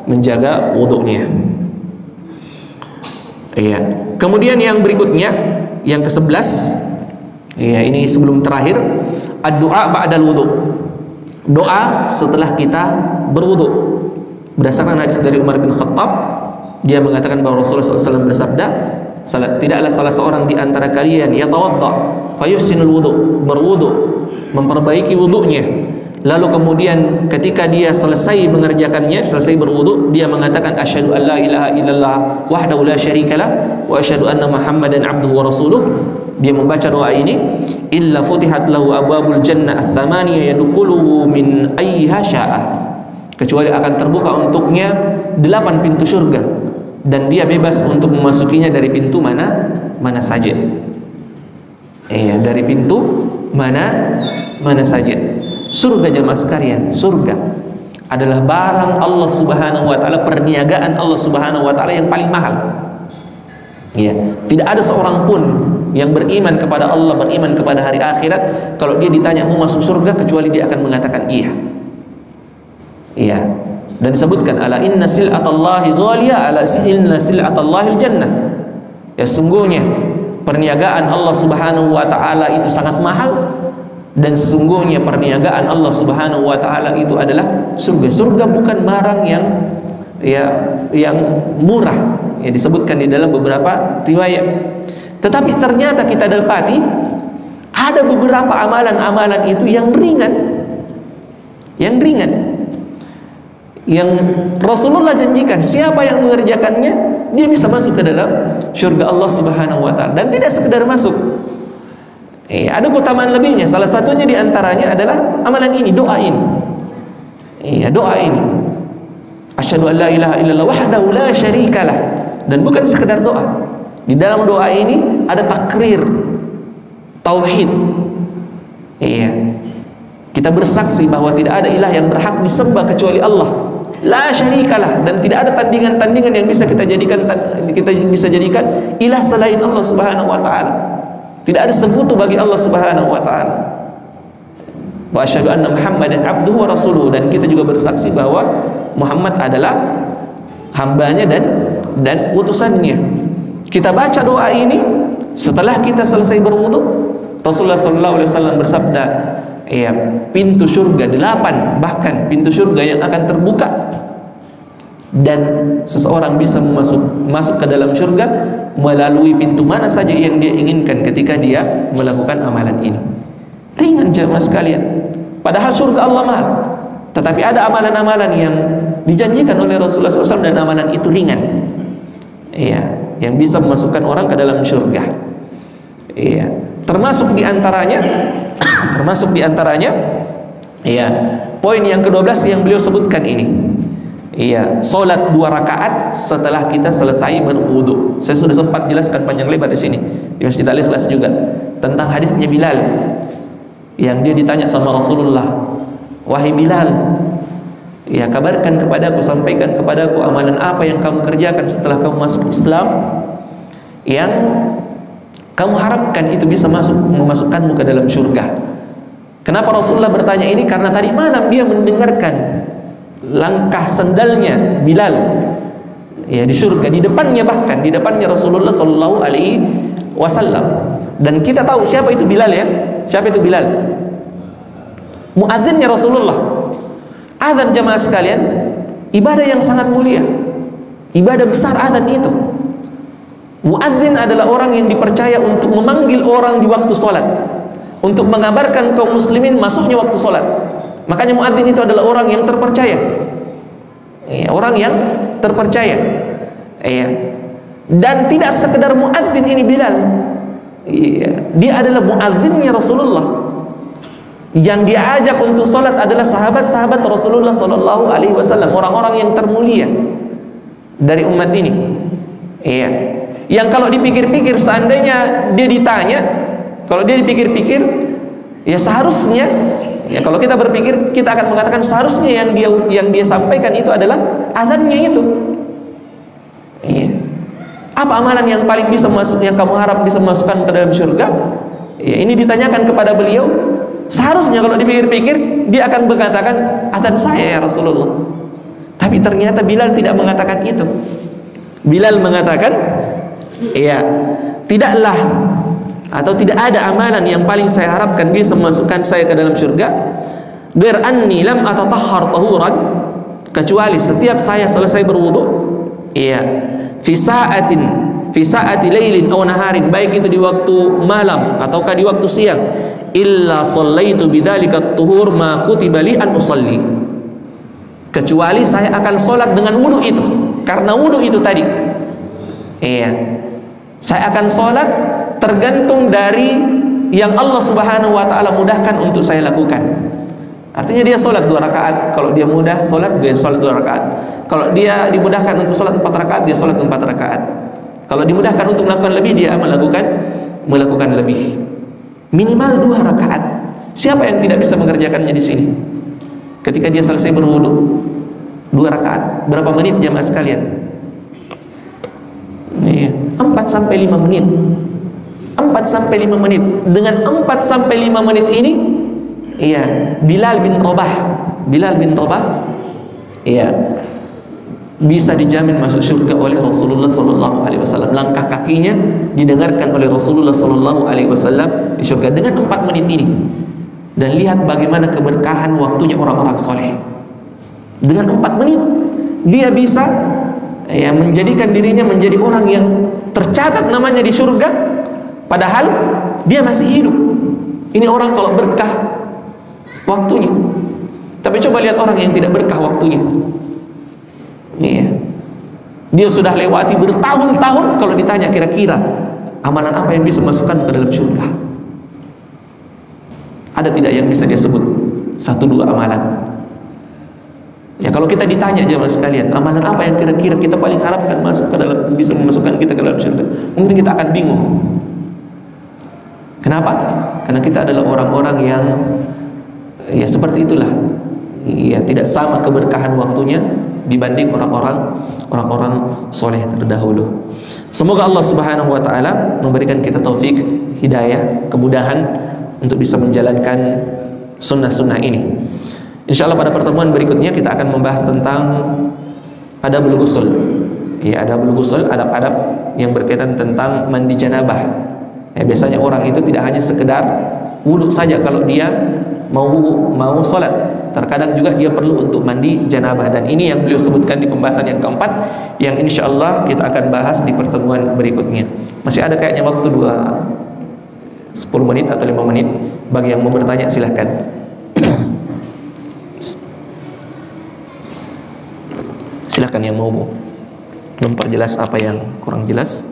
Speaker 1: menjaga wudunya. Iya. Kemudian yang berikutnya, yang ke-11, ya ini sebelum terakhir, ad-du'a ba'dal wudu. Doa setelah kita berwudu. Berdasarkan hadis dari Umar bin Khattab, dia mengatakan bahwa Rasulullah SAW bersabda, tidaklah salah seorang di antara kalian yatawadda fayuhsinul wudu, berwudu, memperbaiki wudunya, lalu kemudian ketika dia selesai mengerjakannya, selesai berwudu, dia mengatakan asyhadu an la ilaha illallah wahdahu la syarikalah wa asyhadu anna Muhammadan abduhu wa rasuluh. Dia membaca doa ini, illa futihat lahu abwabul jannah ats-tsamaniyah yadkhuluhu min ayyiha syaa, kecuali akan terbuka untuknya 8 pintu surga, dan dia bebas untuk memasukinya dari pintu mana saja. Dari pintu mana saja. Surga, jemaah sekalian, surga adalah barang Allah Subhanahu wa taala, perniagaan Allah Subhanahu wa taala yang paling mahal. Ya, tidak ada seorang pun yang beriman kepada Allah, beriman kepada hari akhirat, kalau dia ditanya mau masuk surga, kecuali dia akan mengatakan iya. Iya. Dan disebutkan ala inna sil'atallahi ghaliyah, ala inna sil'atallahi jannah. Ya, sungguhnya perniagaan Allah Subhanahu wa taala itu sangat mahal, dan sesungguhnya perniagaan Allah Subhanahu wa taala itu adalah surga. Surga bukan barang yang murah, ya disebutkan di dalam beberapa riwayat. Tetapi ternyata kita dapati ada beberapa amalan-amalan itu yang ringan, yang Rasulullah janjikan siapa yang mengerjakannya dia bisa masuk ke dalam surga Allah Subhanahu wa taala, dan tidak sekedar masuk. Ada keutamaan lebihnya. Salah satunya diantaranya adalah amalan ini, doa ini. Iya, doa ini. Asyhadu an la ilaha illallah wahdahu la syarikalah. Dan bukan sekedar doa. Di dalam doa ini ada takrir tauhid. Iya. Kita bersaksi bahwa tidak ada ilah yang berhak disembah kecuali Allah. La syarikalah, dan tidak ada tandingan-tandingan yang bisa kita jadikan ilah selain Allah Subhanahu wa taala. Tidak ada sekutu bagi Allah Subhanahu wa taala. Wa asyhadu anna Muhammadan abduhu wa rasuluhu, dan kita juga bersaksi bahwa Muhammad adalah hambanya dan utusannya. Kita baca doa ini setelah kita selesai berwudu. Rasulullah SAW bersabda, ya, pintu surga 8, bahkan pintu surga yang akan terbuka, dan seseorang bisa masuk ke dalam surga melalui pintu mana saja yang dia inginkan ketika dia melakukan amalan ini. Ringan jemaah sekalian. Padahal surga Allah mahal, tetapi ada amalan-amalan yang dijanjikan oleh Rasulullah SAW dan amalan itu ringan, iya, yang bisa memasukkan orang ke dalam surga. Iya, termasuk diantaranya iya, poin yang ke-12 yang beliau sebutkan ini. Iya, salat 2 rakaat setelah kita selesai berwudu. Saya sudah sempat jelaskan panjang lebar di sini di Masjid Al-Ikhlas juga tentang hadisnya Bilal yang dia ditanya sama Rasulullah, wahai Bilal, ya, kabarkan kepadaku, sampaikan kepadaku amalan apa yang kamu kerjakan setelah kamu masuk Islam yang kamu harapkan itu bisa memasukkanmu ke dalam surga. Kenapa Rasulullah bertanya ini? Karena tadi malam dia mendengarkan langkah sendalnya Bilal, ya, di surga, di depannya, bahkan di depannya Rasulullah Sallallahu Alaihi Wasallam. Dan kita tahu siapa itu Bilal, ya. Siapa itu Bilal? Muadzinnya Rasulullah. Azan, jamaah sekalian, ibadah yang sangat mulia, ibadah besar azan itu. Muadzin adalah orang yang dipercaya untuk memanggil orang di waktu sholat, untuk mengabarkan kaum muslimin masuknya waktu sholat. Makanya muadzin itu adalah orang yang terpercaya, ya, orang yang terpercaya, ya. Dan tidak sekedar muadzin ini Bilal, ya, dia adalah muadzinnya Rasulullah. Yang dia ajak untuk sholat adalah sahabat-sahabat Rasulullah Sallallahu Alaihi Wasallam, orang-orang yang termulia dari umat ini. Iya. Yang kalau dipikir-pikir, seandainya dia ditanya, kalau dia dipikir-pikir, ya seharusnya, ya, kalau kita berpikir, kita akan mengatakan seharusnya yang dia sampaikan itu adalah azannya itu. Iya. Apa amalan yang paling bisa masuk, yang kamu harap bisa masukkan ke dalam surga? Ya, ini ditanyakan kepada beliau. Seharusnya kalau dipikir-pikir dia akan mengatakan azan saya, ya Rasulullah. Tapi ternyata Bilal tidak mengatakan itu. Bilal mengatakan, ya, tidaklah atau tidak ada amalan yang paling saya harapkan bisa memasukkan saya ke dalam surga ghair anni lam atatahhar tahuran, kecuali setiap saya selesai berwudu, ya, fi sa'ati lailin aw naharin, baik itu di waktu malam ataukah di waktu siang, illa shallaitu bidzalika at-tuhur ma kutiba li an usalli, kecuali saya akan sholat dengan wudu itu, karena wudu itu tadi, iya, saya akan sholat tergantung dari yang Allah Subhanahu wa taala mudahkan untuk saya lakukan. Artinya dia sholat 2 rakaat, kalau dia mudah sholat, dia sholat 2 rakaat. Kalau dia dimudahkan untuk sholat 4 rakaat, dia sholat 4 rakaat. Kalau dimudahkan untuk melakukan lebih, dia melakukan lebih. Minimal 2 rakaat. Siapa yang tidak bisa mengerjakannya di sini? Ketika dia selesai berwudu, 2 rakaat. Berapa menit jamaah sekalian? 4-5 menit. 4-5 menit. Dengan 4-5 menit ini, iya, Bilal bin Rabah, iya, bisa dijamin masuk surga oleh Rasulullah Sallallahu Alaihi Wasallam. Langkah kakinya didengarkan oleh Rasulullah Sallallahu Alaihi Wasallam di surga dengan 4 menit ini. Dan lihat bagaimana keberkahan waktunya orang-orang soleh. Dengan 4 menit dia bisa, ya, menjadikan dirinya menjadi orang yang tercatat namanya di surga, padahal dia masih hidup. Ini orang kalau berkah waktunya. Tapi coba lihat orang yang tidak berkah waktunya. Iya. Dia sudah lewati bertahun-tahun, kalau ditanya kira-kira amalan apa yang bisa masukkan ke dalam surga, ada tidak yang bisa dia sebut? 1-2 amalan. Ya kalau kita ditanya jemaah sekalian, amalan apa yang kira-kira kita paling harapkan masuk ke dalam, bisa memasukkan kita ke dalam surga, mungkin kita akan bingung. Kenapa? Karena kita adalah orang-orang yang ya seperti itulah, ya tidak sama keberkahan waktunya dibanding orang-orang soleh terdahulu. Semoga Allah Subhanahu wa taala memberikan kita taufik, hidayah, kemudahan untuk bisa menjalankan sunnah-sunnah ini. Insyaallah pada pertemuan berikutnya kita akan membahas tentang adabul ghusl. Ya, adabul ghusl, adab-adab yang berkaitan tentang mandi janabah. Ya, biasanya orang itu tidak hanya sekedar wudhu saja kalau dia mau sholat. Terkadang juga dia perlu untuk mandi janabah, dan ini yang beliau sebutkan di pembahasan yang keempat, yang insyaallah kita akan bahas di pertemuan berikutnya. Masih ada kayaknya waktu 10 menit atau 5 menit. Bagi yang mau bertanya silahkan. Silahkan yang mau memperjelas apa yang kurang jelas.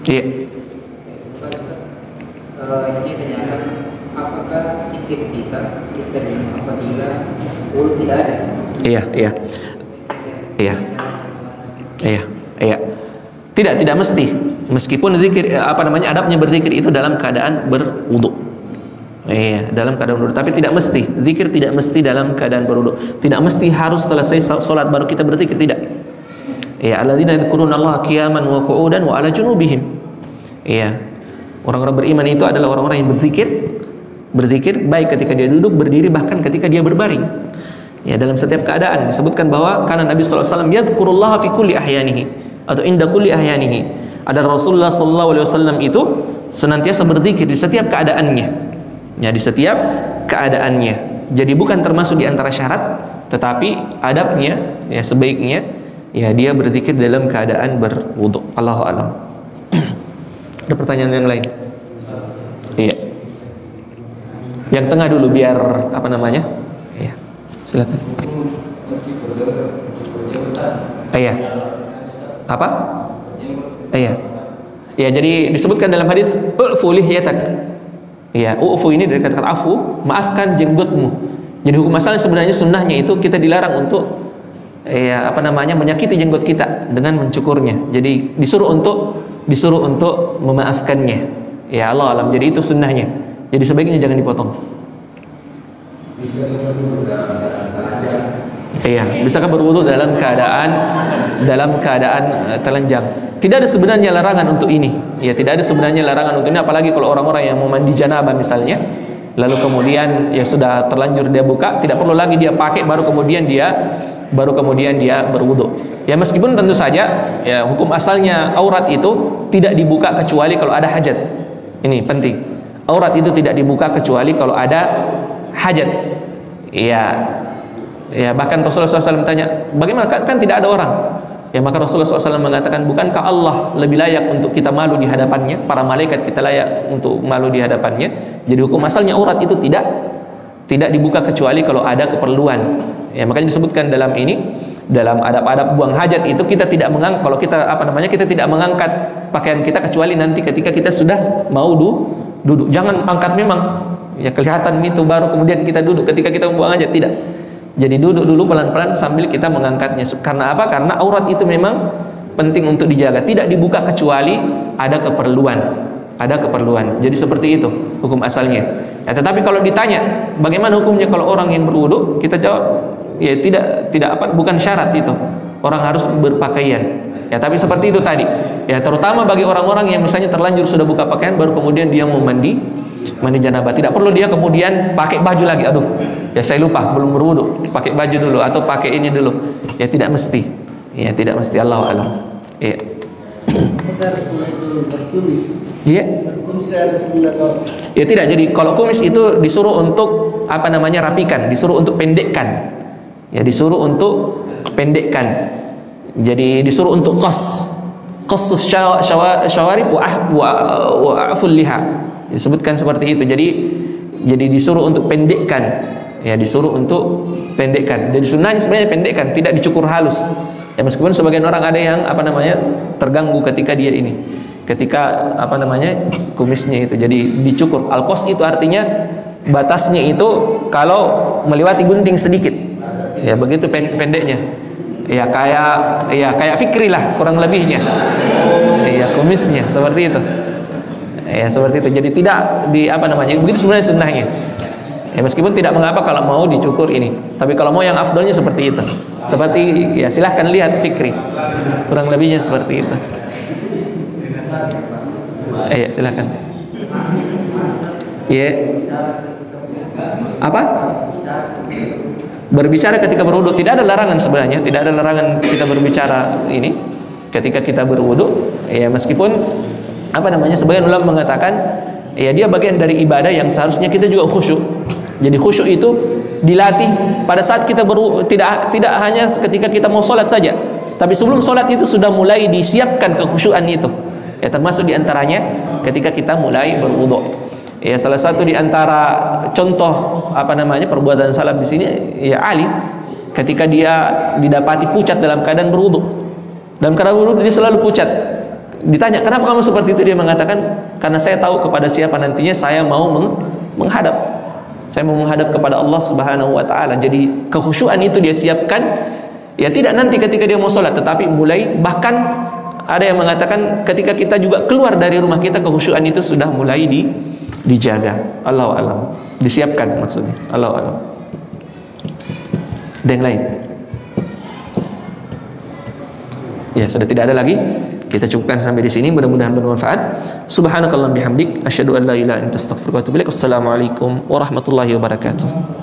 Speaker 1: Iya.
Speaker 2: Yang saya tanyakan, apakah zikir kita diterima apabila wudhu tidak ada?
Speaker 1: Iya. Tidak mesti. Meskipun zikir adabnya berzikir itu dalam keadaan berwudu. Iya, dalam keadaan berwudu, tapi tidak mesti. Zikir tidak mesti dalam keadaan berwudu. Tidak mesti harus selesai salat baru kita berzikir, tidak. Ya, alladzina yadhkurunallaha qiyaman wa qu'udan wa 'ala junubihim. Iya. Orang-orang beriman itu adalah orang-orang yang berzikir baik ketika dia duduk, berdiri, bahkan ketika dia berbaring. Ya, dalam setiap keadaan disebutkan bahwa karena Nabi sallallahu alaihi wasallam yadhkurullaha fi kulli ahyanihi atau inda kulli ahyanihi. Ada Rasulullah sallallahu alaihi wasallam itu senantiasa berzikir di setiap keadaannya. Ya, di setiap keadaannya. Jadi bukan termasuk di antara syarat, tetapi adabnya ya sebaiknya ya dia berzikir dalam keadaan berwudu. Allahu a'lam. Ada pertanyaan yang lain? Iya. Yang tengah dulu biar apa namanya? Iya. Silakan. Iya. Apa? Iya. Ya, jadi disebutkan dalam hadis ufu lihiyatak. Ya, ufu ini dari kata afu, maafkan jenggotmu. Jadi hukum asalnya sebenarnya sunnahnya itu kita dilarang untuk menyakiti jenggot kita dengan mencukurnya. Jadi disuruh untuk memaafkannya. Ya Allah alam. Jadi itu sunnahnya. Jadi sebaiknya jangan dipotong. Iya, bisakah berwudu dalam keadaan telanjang? Tidak ada sebenarnya larangan untuk ini. Ya, tidak ada sebenarnya larangan untuk ini, apalagi kalau orang-orang yang mau mandi janabah misalnya, lalu kemudian ya sudah terlanjur dia buka, tidak perlu lagi dia pakai baru kemudian dia berwudu. Ya, meskipun tentu saja ya hukum asalnya aurat itu tidak dibuka kecuali kalau ada hajat. Ini penting. Aurat itu tidak dibuka kecuali kalau ada hajat. Ya, bahkan Rasulullah SAW tanya, bagaimana kan tidak ada orang? Ya, maka Rasulullah SAW mengatakan, bukankah Allah lebih layak untuk kita malu di hadapannya? Para malaikat kita layak untuk malu di hadapannya. Jadi hukum asalnya aurat itu tidak dibuka kecuali kalau ada keperluan. Ya, makanya disebutkan dalam adab-adab buang hajat itu kita tidak kita tidak mengangkat pakaian kita kecuali nanti ketika kita sudah mau duduk. Jangan angkat memang ya kelihatan itu baru kemudian kita duduk ketika kita buang hajat, tidak. Jadi duduk dulu pelan-pelan sambil kita mengangkatnya. Karena apa? Karena aurat itu memang penting untuk dijaga. Tidak dibuka kecuali ada keperluan. Jadi seperti itu hukum asalnya. Ya, tetapi kalau ditanya bagaimana hukumnya kalau orang yang berwudu, kita jawab ya bukan syarat itu. Orang harus berpakaian. Ya, tapi seperti itu tadi. Ya, terutama bagi orang-orang yang misalnya terlanjur sudah buka pakaian baru kemudian dia mau mandi janabah. Tidak perlu dia kemudian pakai baju lagi. Aduh, ya saya lupa belum berwudu, pakai baju dulu atau pakai ini dulu. Ya, tidak mesti. Ya, tidak mesti. Allahu a'lam. Iya. Iya. Ya tidak. Jadi kalau kumis itu disuruh untuk rapikan, disuruh untuk pendekkan. Ya, disuruh untuk pendekkan. Jadi disuruh untuk qassus syawarib wa aful liha. Disebutkan seperti itu. Jadi disuruh untuk pendekkan. Ya, disuruh untuk pendekkan. Jadi sunnahnya sebenarnya pendekkan, tidak dicukur halus. Ya, meskipun sebagian orang ada yang terganggu ketika dia kumisnya itu jadi dicukur. Al-qas itu artinya batasnya itu kalau melewati gunting sedikit. Ya begitu pendeknya. Ya kayak Fikri lah kurang lebihnya. Ya kumisnya seperti itu. Ya seperti itu. Jadi tidak di apa namanya? Begitu sebenarnya sunnahnya. Ya meskipun tidak mengapa kalau mau dicukur ini. Tapi kalau mau yang afdolnya seperti itu. Seperti ya silahkan lihat Fikri. Kurang lebihnya seperti itu. Ya silahkan. Ya. Apa? Berbicara ketika berwudu tidak ada larangan sebenarnya, tidak ada larangan kita berbicara ini ketika kita berwudu. Ya meskipun apa namanya sebagian ulama mengatakan ya dia bagian dari ibadah yang seharusnya kita juga khusyuk. Jadi khusyuk itu dilatih pada saat kita tidak hanya ketika kita mau sholat saja, tapi sebelum sholat itu sudah mulai disiapkan kekhusyuan itu. Ya termasuk diantaranya ketika kita mulai berwudu. Ya salah satu diantara contoh apa namanya perbuatan salaf di sini ya Ali ketika dia didapati pucat dalam keadaan berwudu. Dalam keadaan berwudu dia selalu pucat. Ditanya kenapa kamu seperti itu, dia mengatakan karena saya tahu kepada siapa nantinya saya mau menghadap. Saya mau menghadap kepada Allah Subhanahu wa taala. Jadi kekhusyuan itu dia siapkan ya tidak nanti ketika dia mau sholat, tetapi mulai, bahkan ada yang mengatakan ketika kita juga keluar dari rumah kita kekhusyuan itu sudah mulai dijaga. Allahu a'lam. Disiapkan maksudnya. Allahu a'lam. Ada yang lain? Ya, sudah tidak ada lagi. Kita cukupkan sampai di sini. Mudah-mudahan bermanfaat. Subhanakallahumma bihamdik asyhadu an la ilaha illa anta astaghfiruka wa atubu ilaik. Wassalamualaikum warahmatullahi wabarakatuh.